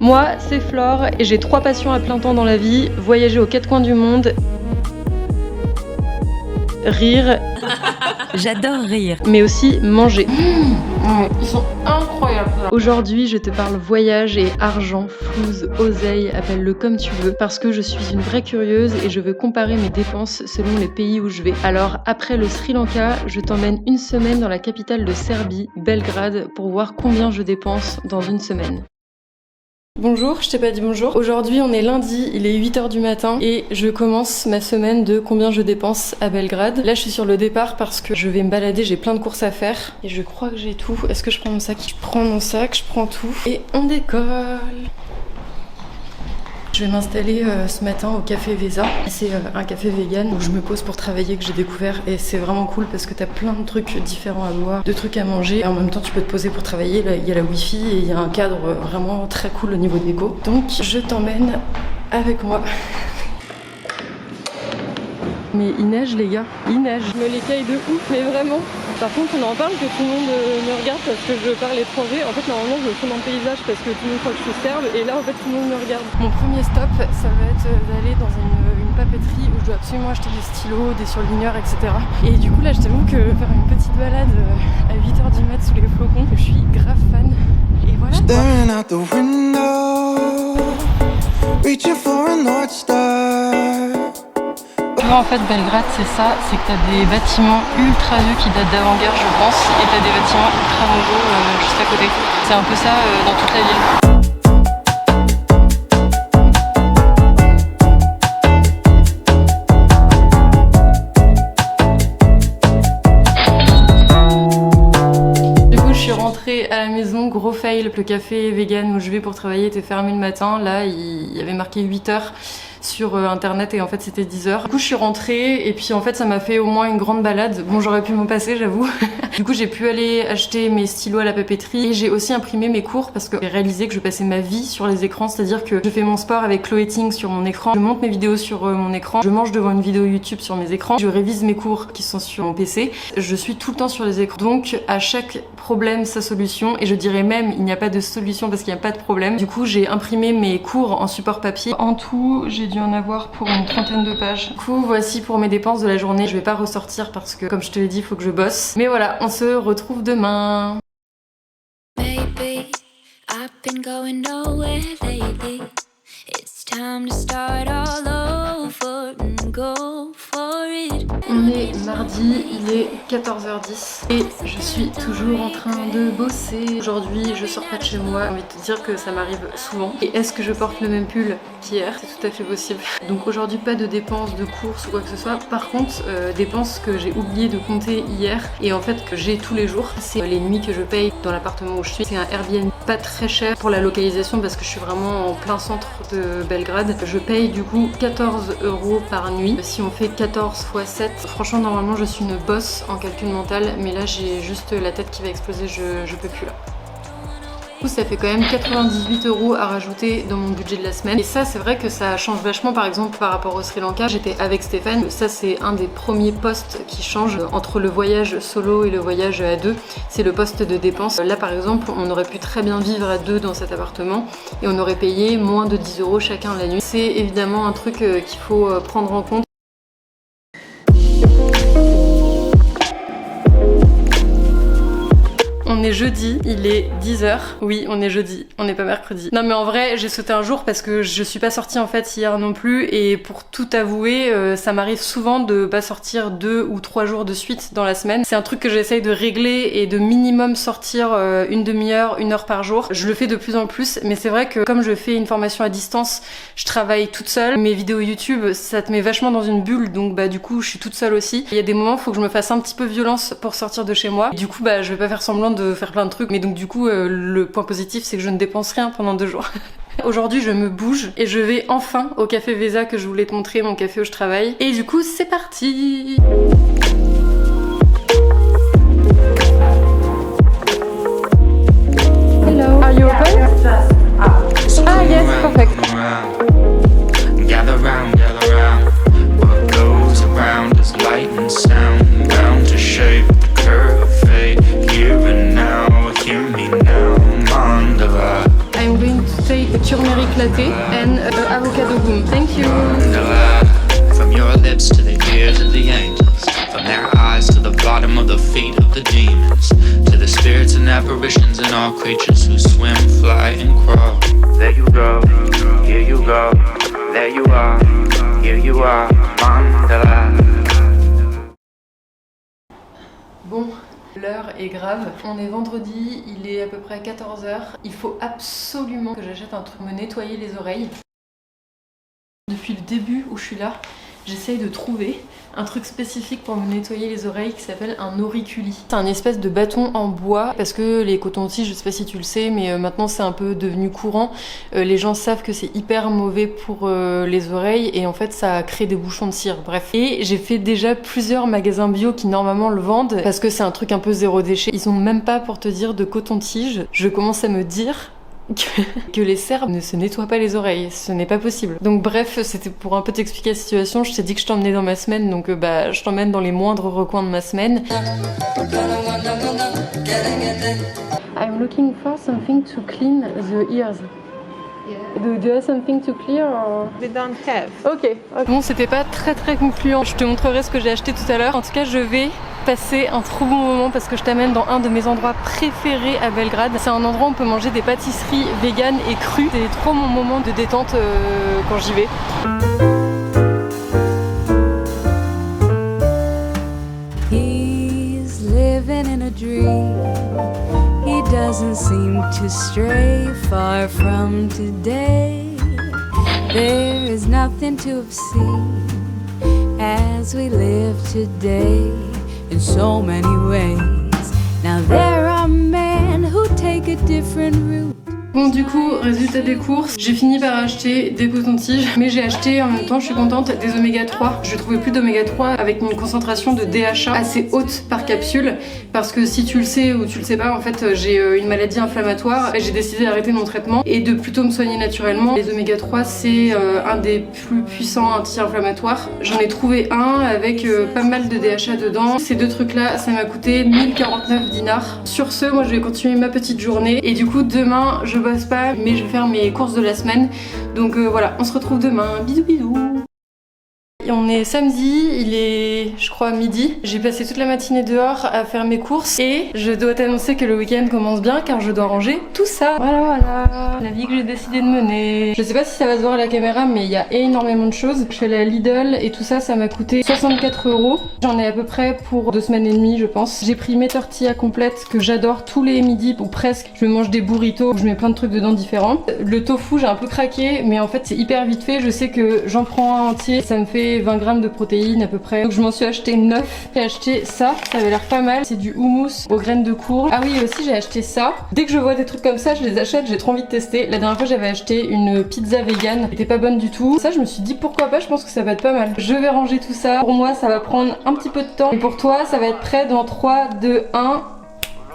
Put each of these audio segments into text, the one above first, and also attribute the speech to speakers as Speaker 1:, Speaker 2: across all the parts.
Speaker 1: Moi, c'est Flore et j'ai 3 passions à plein temps dans la vie. Voyager aux 4 coins du monde, rire,
Speaker 2: J'adore rire.
Speaker 1: mais aussi manger.
Speaker 3: Ils sont incroyables.
Speaker 1: Aujourd'hui, je te parle voyage et argent, flouze, oseille, appelle-le comme tu veux, parce que je suis une vraie curieuse et je veux comparer mes dépenses selon les pays où je vais. Alors, après le Sri Lanka, je t'emmène une semaine dans la capitale de Serbie, Belgrade, pour voir combien je dépense dans une semaine. Bonjour, je t'ai pas dit bonjour. Aujourd'hui on est lundi, il est 8h du matin et je commence ma semaine de combien je dépense à Belgrade. Là je suis sur le départ parce que je vais me balader, j'ai plein de courses à faire et je crois que j'ai tout. Est-ce que je prends mon sac? Je prends mon sac, je prends tout et on décolle. Je vais m'installer ce matin au café Vesa. C'est un café vegan où je me pose pour travailler que j'ai découvert et c'est vraiment cool parce que t'as plein de trucs différents à boire, de trucs à manger et en même temps tu peux te poser pour travailler. Là il y a la wifi et il y a un cadre vraiment très cool au niveau déco. Donc je t'emmène avec moi. Mais il neige les gars, il neige. Je me l'écaille de ouf, mais vraiment. Par contre on en parle que tout le monde me regarde parce que je parle étranger. En fait normalement je filme un paysage parce que tout le monde croit que je suis serbe et là en fait tout le monde me regarde. Mon premier stop ça va être d'aller dans une papeterie où je dois absolument acheter des stylos, des surligneurs, etc. Et du coup là je t'avoue que faire une petite balade à 8h du mat sous les flocons, je suis grave fan. Et voilà.
Speaker 4: Staring out the window, reaching for a North Star.
Speaker 1: En fait Belgrade c'est ça, c'est que t'as des bâtiments ultra vieux qui datent d'avant-guerre je pense et t'as des bâtiments ultra nouveaux juste à côté. C'est un peu ça dans toute la ville. Du coup je suis rentrée à la maison, gros fail, le café vegan où je vais pour travailler était fermé le matin, là il y avait marqué 8h sur internet et en fait c'était 10h. Du coup je suis rentrée et puis en fait ça m'a fait au moins une grande balade. Bon j'aurais pu m'en passer j'avoue. Du coup j'ai pu aller acheter mes stylos à la papeterie et j'ai aussi imprimé mes cours parce que j'ai réalisé que je passais ma vie sur les écrans, c'est-à-dire que je fais mon sport avec Chloé Ting sur mon écran, je monte mes vidéos sur mon écran, je mange devant une vidéo YouTube sur mes écrans, je révise mes cours qui sont sur mon PC, je suis tout le temps sur les écrans. Donc à chaque problème sa solution et je dirais même il n'y a pas de solution parce qu'il n'y a pas de problème. Du coup j'ai imprimé mes cours en support papier. En tout j'ai dû en avoir pour une 30aine de pages. Du coup voici pour mes dépenses de la journée. Je vais pas ressortir parce que comme je te l'ai dit il faut que je bosse. Mais voilà, on se retrouve demain.
Speaker 5: Baby, I've been going nowhere lately. It's time to start all over and go for it.
Speaker 1: On est mardi, il est 14h10 et je suis toujours en train de bosser. Aujourd'hui je sors pas de chez moi, j'ai envie de te dire que ça m'arrive souvent. Et est-ce que je porte le même pull qu'hier? C'est tout à fait possible. Donc aujourd'hui pas de dépenses de courses ou quoi que ce soit. Par contre dépenses que j'ai oublié de compter hier et en fait que j'ai tous les jours. C'est les nuits que je paye dans l'appartement où je suis. C'est un Airbnb pas très cher pour la localisation parce que je suis vraiment en plein centre de Belgrade. Je paye du coup 14 € par nuit. Si on fait 14 x 7, franchement normalement je suis une bosse en calcul mental mais là j'ai juste la tête qui va exploser, je peux plus là. Du coup ça fait quand même 98 € à rajouter dans mon budget de la semaine et ça c'est vrai que ça change vachement. Par exemple par rapport au Sri Lanka, j'étais avec Stéphane, ça c'est un des premiers postes qui change entre le voyage solo et le voyage à deux, c'est le poste de dépenses. Là par exemple on aurait pu très bien vivre à deux dans cet appartement et on aurait payé moins de 10 € chacun la nuit. C'est évidemment un truc qu'il faut prendre en compte. On est jeudi, il est 10h. Oui, on est jeudi, on n'est pas mercredi. Non mais en vrai, j'ai sauté un jour parce que je suis pas sortie en fait hier non plus et pour tout avouer, ça m'arrive souvent de pas sortir 2 ou 3 jours de suite dans la semaine. C'est un truc que j'essaye de régler et de minimum sortir une demi-heure, 1 heure par jour. Je le fais de plus en plus, mais c'est vrai que comme je fais une formation à distance, je travaille toute seule. Mes vidéos YouTube, ça te met vachement dans une bulle, donc bah du coup je suis toute seule aussi. Il y a des moments, faut que je me fasse un petit peu violence pour sortir de chez moi. Du coup bah je vais pas faire semblant de faire plein de trucs, mais donc du coup le point positif c'est que je ne dépense rien pendant 2 jours. Aujourd'hui je me bouge et je vais enfin au café Vesa que je voulais te montrer, mon café où je travaille. Et du coup c'est parti. Hello, are you open? Ah yes, perfect.
Speaker 4: Gather round, what goes around is light and sound, bound to shape the curve of fate. Here and now, hear me now, mandala.
Speaker 1: I'm going to take a turmeric latte and avocado boom. Thank you.
Speaker 4: From your lips to the ears of the angels, from their eyes to the bottom of the feet of the demons, to the spirits and apparitions and all creatures who swim, fly and crawl. There you go, here you go, there you are, here you are, Mandala.
Speaker 1: Bon, l'heure est grave. On est vendredi, il est à peu près 14h. Il faut absolument que j'achète un truc pour me nettoyer les oreilles. Depuis le début où je suis là, j'essaye de trouver un truc spécifique pour me nettoyer les oreilles qui s'appelle un auriculi. C'est un espèce de bâton en bois parce que les cotons-tiges, je sais pas si tu le sais, mais maintenant c'est un peu devenu courant. Les gens savent que c'est hyper mauvais pour les oreilles et en fait ça crée des bouchons de cire, bref. Et j'ai fait déjà plusieurs magasins bio qui normalement le vendent parce que c'est un truc un peu zéro déchet. Ils ont même pas, pour te dire, de coton-tige. Je commence à me dire que les Serbes ne se nettoient pas les oreilles, ce n'est pas possible. Donc bref, c'était pour un peu t'expliquer la situation. Je t'ai dit que je t'emmenais dans ma semaine, donc je t'emmène dans les moindres recoins de ma semaine. I'm looking for something to clean the ears. Do you have something to clear or...
Speaker 3: We don't have.
Speaker 1: Ok. Bon, c'était pas très concluant. Je te montrerai ce que j'ai acheté tout à l'heure. En tout cas, je vais passer un trop bon moment parce que je t'amène dans un de mes endroits préférés à Belgrade. C'est un endroit où on peut manger des pâtisseries véganes et crues. C'est trop mon moment de détente quand j'y vais.
Speaker 5: He's living in a dream. He doesn't seem to stray far from today. There is nothing to have seen as we live today in so many ways. Now there are men who take a different route.
Speaker 1: Bon, du coup, résultat des courses, j'ai fini par acheter des cotons-tiges, mais j'ai acheté en même temps, je suis contente, des oméga 3. Je trouvais plus d'oméga 3 avec une concentration de DHA assez haute par capsule, parce que si tu le sais ou tu le sais pas, en fait j'ai une maladie inflammatoire et j'ai décidé d'arrêter mon traitement et de plutôt me soigner naturellement. Les oméga 3 c'est un des plus puissants anti-inflammatoires. J'en ai trouvé un avec pas mal de DHA dedans. Ces deux trucs là, ça m'a coûté 1049 dinars. Sur ce, moi je vais continuer ma petite journée et du coup demain je bosse pas, mais je vais faire mes courses de la semaine. Donc voilà, on se retrouve demain. Bisous bisous. Et on est samedi, il est je crois midi. J'ai passé toute la matinée dehors à faire mes courses et je dois t'annoncer que le week-end commence bien car je dois ranger tout ça. Voilà, la vie que j'ai décidé de mener. Je sais pas si ça va se voir à la caméra mais il y a énormément de choses. Je suis allée à Lidl et tout ça, ça m'a coûté 64 €. J'en ai à peu près pour 2 semaines et demie je pense. J'ai pris mes tortillas complètes que j'adore tous les midis ou presque. Je mange des burritos où je mets plein de trucs dedans différents. Le tofu j'ai un peu craqué mais en fait c'est hyper vite fait. Je sais que j'en prends un entier, ça me fait 20 grammes de protéines à peu près. Donc je m'en suis acheté 9. J'ai acheté ça, ça avait l'air pas mal. C'est du houmous aux graines de courge. Ah oui, aussi j'ai acheté ça. Dès que je vois des trucs comme ça, je les achète, j'ai trop envie de tester. La dernière fois j'avais acheté une pizza vegan, elle était pas bonne du tout. Ça je me suis dit pourquoi pas, je pense que ça va être pas mal. Je vais ranger tout ça. Pour moi ça va prendre un petit peu de temps. Et pour toi ça va être prêt dans 3, 2, 1.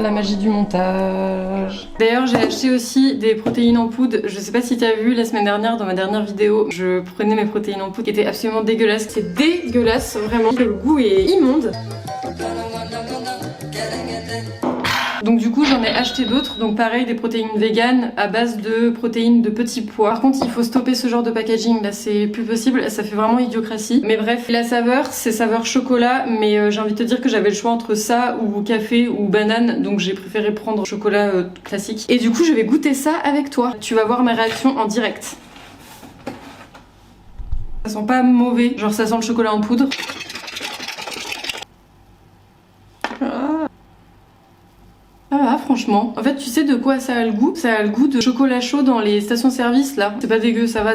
Speaker 1: La magie du montage. D'ailleurs j'ai acheté aussi des protéines en poudre. Je sais pas si t'as vu la semaine dernière dans ma dernière vidéo, je prenais mes protéines en poudre qui étaient absolument dégueulasses. C'est dégueulasse vraiment, le goût est immonde. Donc du coup j'en ai acheté d'autres, donc pareil des protéines véganes à base de protéines de petits pois. Par contre il faut stopper ce genre de packaging, là c'est plus possible, ça fait vraiment idiocratie. Mais bref, la saveur c'est saveur chocolat, mais j'ai envie de te dire que j'avais le choix entre ça ou café ou banane, donc j'ai préféré prendre chocolat classique. Et du coup je vais goûter ça avec toi, tu vas voir ma réaction en direct. Ça sent pas mauvais, genre ça sent le chocolat en poudre. Ah franchement, en fait tu sais de quoi ça a le goût? Ça a le goût de chocolat chaud dans les stations-service là. C'est pas dégueu, ça va.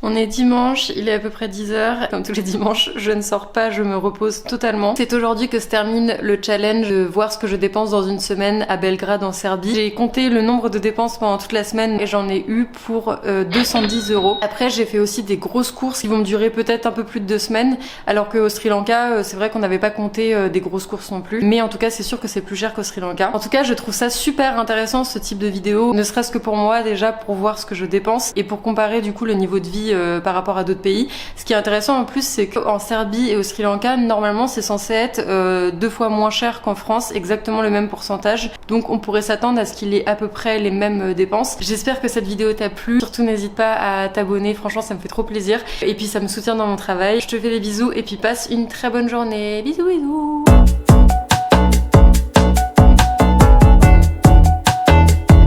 Speaker 1: On est dimanche, il est à peu près 10h. Comme tous les dimanches, je ne sors pas, je me repose totalement. C'est aujourd'hui que se termine le challenge de voir ce que je dépense dans une semaine à Belgrade en Serbie. J'ai compté le nombre de dépenses pendant toute la semaine et j'en ai eu pour 210 €. Après j'ai fait aussi des grosses courses qui vont me durer peut-être un peu plus de 2 semaines, alors qu'au Sri Lanka c'est vrai qu'on n'avait pas compté des grosses courses non plus. Mais en tout cas c'est sûr que c'est plus cher qu'au Sri Lanka. En tout cas je trouve ça super intéressant ce type de vidéo, ne serait-ce que pour moi déjà pour voir ce que je dépense et pour comparer du coup le niveau de vie par rapport à d'autres pays. Ce qui est intéressant en plus, c'est qu'en Serbie et au Sri Lanka, normalement c'est censé être 2 fois moins cher qu'en France, exactement le même pourcentage. Donc on pourrait s'attendre à ce qu'il ait à peu près les mêmes dépenses. J'espère que cette vidéo t'a plu. Surtout n'hésite pas à t'abonner, franchement ça me fait trop plaisir. Et puis ça me soutient dans mon travail. Je te fais des bisous et puis passe une très bonne journée. Bisous bisous.